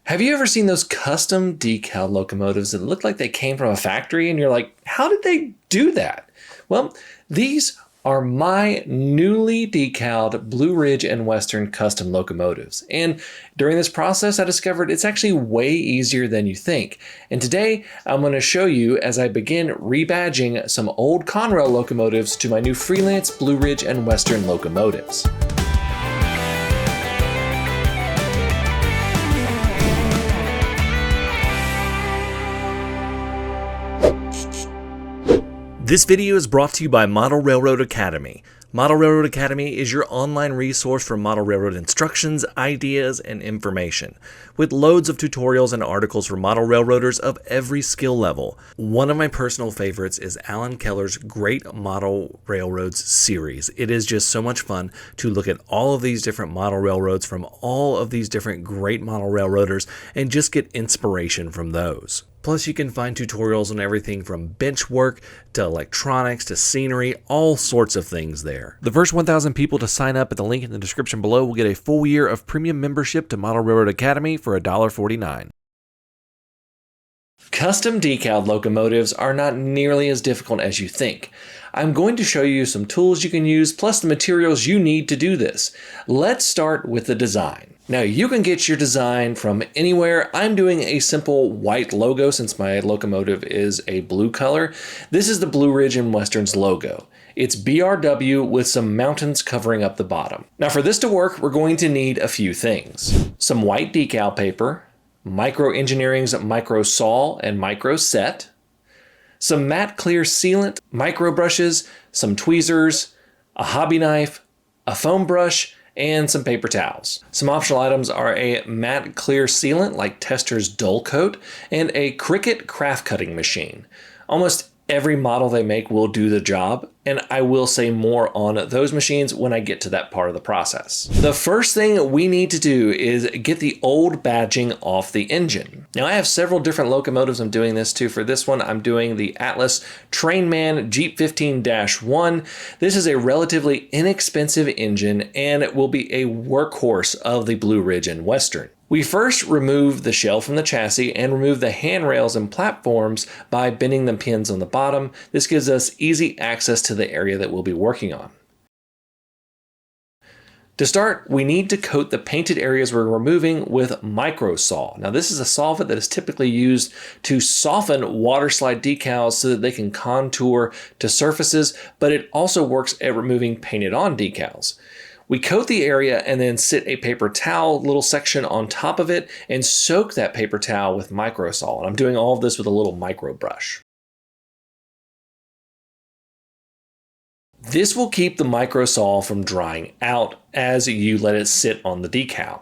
Have you ever seen those custom decal locomotives that look like they came from a factory and you're like, how did they do that? Well, these are my newly decaled Blue Ridge and Western custom locomotives. And during this process, I discovered it's actually way easier than you think. And today, I'm going to show you as I begin rebadging some old Conrail locomotives to my new freelance Blue Ridge and Western locomotives. This video is brought to you by Model Railroad Academy. Model Railroad Academy is your online resource for model railroad instructions, ideas, and information, with loads of tutorials and articles for model railroaders of every skill level. One of my personal favorites is Alan Keller's Great Model Railroads series. It is just so much fun to look at all of these different model railroads from all of these different great model railroaders and just get inspiration from those. Plus, you can find tutorials on everything from bench work to electronics to scenery, all sorts of things there. The first 1,000 people to sign up at the link in the description below will get a full year of premium membership to Model Railroad Academy for $1.49. Custom decaled locomotives are not nearly as difficult as you think. I'm going to show you some tools you can use, plus the materials you need to do this. Let's start with the design. Now, you can get your design from anywhere. I'm doing a simple white logo since my locomotive is a blue color. This is the Blue Ridge and Western's logo. It's BRW with some mountains covering up the bottom. Now, for this to work, we're going to need a few things. Some white decal paper, Micro Engineering's Micro Sol and Micro Set, some matte clear sealant, micro brushes, some tweezers, a hobby knife, a foam brush, and some paper towels. Some optional items are a matte clear sealant like Tester's Dull Coat and a Cricut craft cutting machine. Almost every model they make will do the job, and I will say more on those machines when I get to that part of the process. The first thing we need to do is get the old badging off the engine. Now, I have several different locomotives I'm doing this to. For this one, I'm doing the Atlas Trainman Jeep 15-1. This is a relatively inexpensive engine, and it will be a workhorse of the Blue Ridge and Western. We first remove the shell from the chassis and remove the handrails and platforms by bending the pins on the bottom. This gives us easy access to the area that we'll be working on. To start, we need to coat the painted areas we're removing with Micro Sol. Now, this is a solvent that is typically used to soften water slide decals so that they can contour to surfaces, but it also works at removing painted on decals. We coat the area and then sit a paper towel little section on top of it and soak that paper towel with Micro Sol. And I'm doing all of this with a little micro brush. This will keep the Micro Sol from drying out as you let it sit on the decal.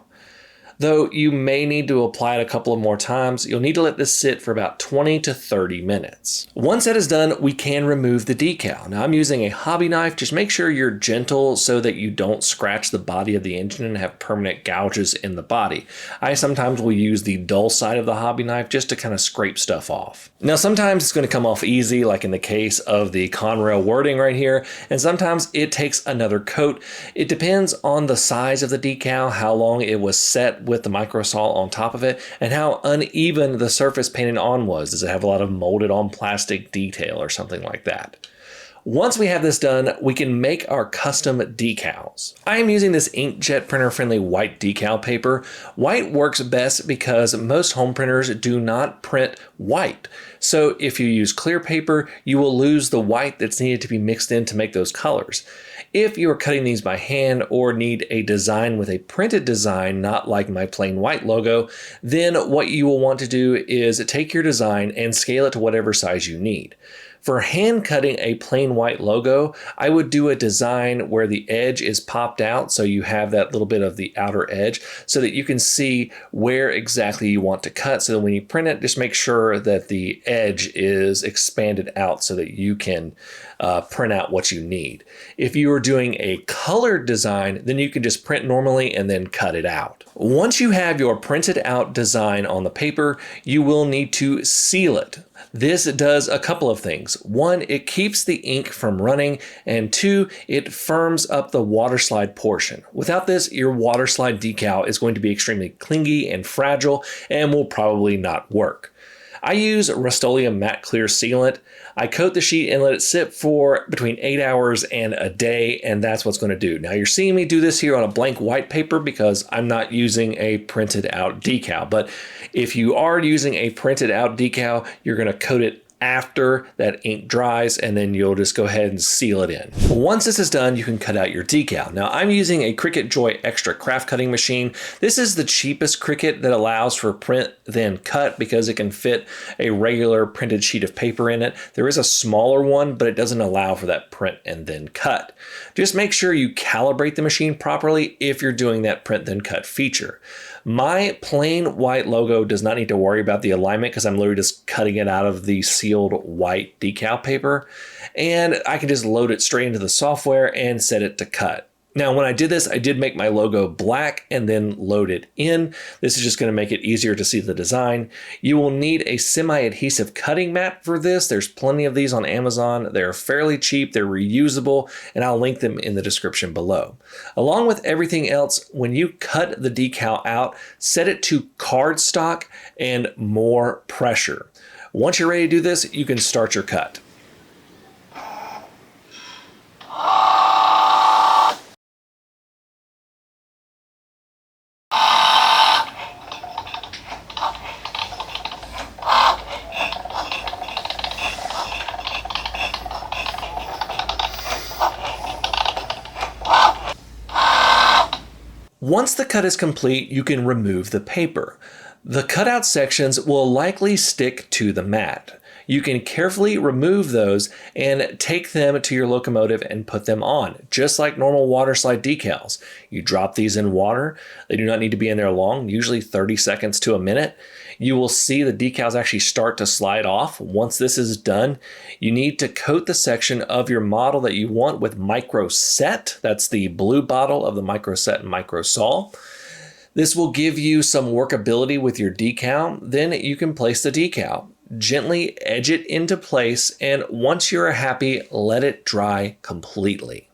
Though you may need to apply it a couple of more times, you'll need to let this sit for about 20 to 30 minutes. Once that is done, we can remove the decal. Now, I'm using a hobby knife. Just make sure you're gentle so that you don't scratch the body of the engine and have permanent gouges in the body. I sometimes will use the dull side of the hobby knife just to kind of scrape stuff off. Now, sometimes it's going to come off easy, like in the case of the Conrail wording right here, and sometimes it takes another coat. It depends on the size of the decal, how long it was set with the Micro Sol on top of it, and how uneven the surface painted on was. Does it have a lot of molded on plastic detail or something like that? Once we have this done, we can make our custom decals. I am using this inkjet printer friendly white decal paper. White works best because most home printers do not print white. So if you use clear paper, you will lose the white that's needed to be mixed in to make those colors. If you are cutting these by hand or need a design with a printed design, not like my plain white logo, then what you will want to do is take your design and scale it to whatever size you need. For hand cutting a plain white logo, I would do a design where the edge is popped out so you have that little bit of the outer edge so that you can see where exactly you want to cut. So that when you print it, just make sure that the edge is expanded out so that you can print out what you need. If you are doing a colored design, then you can just print normally and then cut it out. Once you have your printed out design on the paper, you will need to seal it. This does a couple of things. One, it keeps the ink from running, and two, it firms up the water slide portion. Without this, your water slide decal is going to be extremely clingy and fragile and will probably not work. I use Rust-Oleum matte clear sealant. I coat the sheet and let it sit for between 8 hours and a day, and that's what's going to do. Now you're seeing me do this here on a blank white paper because I'm not using a printed out decal. But if you are using a printed out decal, you're going to coat it after that ink dries, and then you'll just go ahead and seal it in. Once this is done, you can cut out your decal. Now I'm using a Cricut Joy Extra craft cutting machine. This is the cheapest Cricut that allows for print then cut because it can fit a regular printed sheet of paper in it. There is a smaller one, but it doesn't allow for that print and then cut. Just make sure you calibrate the machine properly if you're doing that print then cut feature. My plain white logo does not need to worry about the alignment because I'm literally just cutting it out of the sealed white decal paper, and I can just load it straight into the software and set it to cut. Now, when I did this, I did make my logo black and then load it in. This is just going to make it easier to see the design. You will need a semi-adhesive cutting mat for this. There's plenty of these on Amazon. They're fairly cheap, they're reusable, and I'll link them in the description below. Along with everything else, when you cut the decal out, set it to cardstock and more pressure. Once you're ready to do this, you can start your cut. Once the cut is complete, you can remove the paper. The cutout sections will likely stick to the mat. You can carefully remove those and take them to your locomotive and put them on, just like normal water slide decals. You drop these in water. They do not need to be in there long, usually 30 seconds to a minute. You will see the decals actually start to slide off. Once this is done, you need to coat the section of your model that you want with Micro Set. That's the blue bottle of the Micro Set and Micro Sol. This will give you some workability with your decal. Then you can place the decal. Gently edge it into place, and once you're happy, let it dry completely.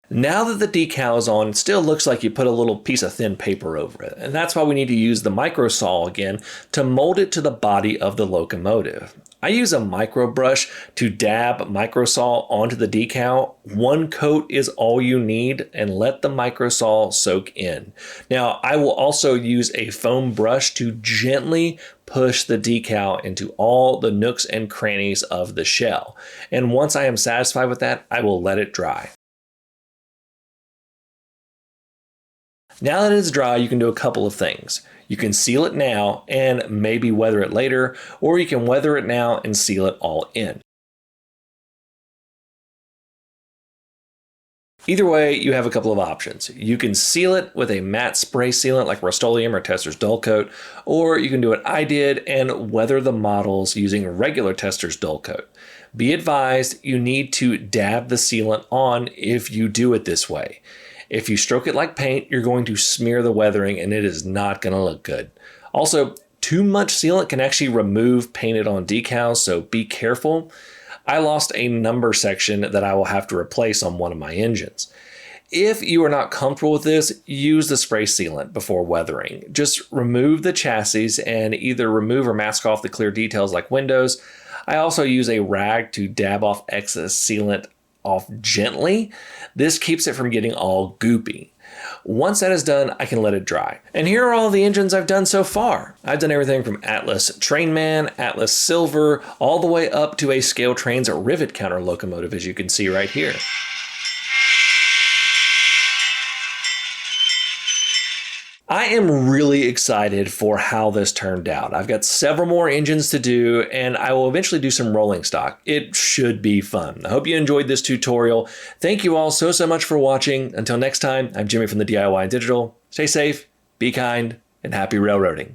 Now that the decal is on, it still looks like you put a little piece of thin paper over it, and that's why we need to use the Micro Sol again to mold it to the body of the locomotive. I use a micro brush to dab Micro Sol onto the decal. One coat is all you need, and let the Micro Sol soak in. Now, I will also use a foam brush to gently push the decal into all the nooks and crannies of the shell. And once I am satisfied with that, I will let it dry. Now that it's dry, you can do a couple of things. You can seal it now and maybe weather it later, or you can weather it now and seal it all in. Either way, you have a couple of options. You can seal it with a matte spray sealant like Rust-Oleum or Testor's Dull Coat, or you can do what I did and weather the models using regular Testor's Dull Coat. Be advised, you need to dab the sealant on if you do it this way. If you stroke it like paint, you're going to smear the weathering and it is not going to look good. Also, too much sealant can actually remove painted on decals, so be careful. I lost a number section that I will have to replace on one of my engines. If you are not comfortable with this, use the spray sealant before weathering. Just remove the chassis and either remove or mask off the clear details like windows. I also use a rag to dab off excess sealant off gently. This keeps it from getting all goopy. Once that is done, I can let it dry. And here are all the engines I've done so far. I've done everything from Atlas Trainman, Atlas Silver, all the way up to a Scale Trains rivet counter locomotive, as you can see right here. I am really excited for how this turned out. I've got several more engines to do, and I will eventually do some rolling stock. It should be fun. I hope you enjoyed this tutorial. Thank you all so much for watching. Until next time, I'm Jimmy from the DIY Digital. Stay safe, be kind, and happy railroading.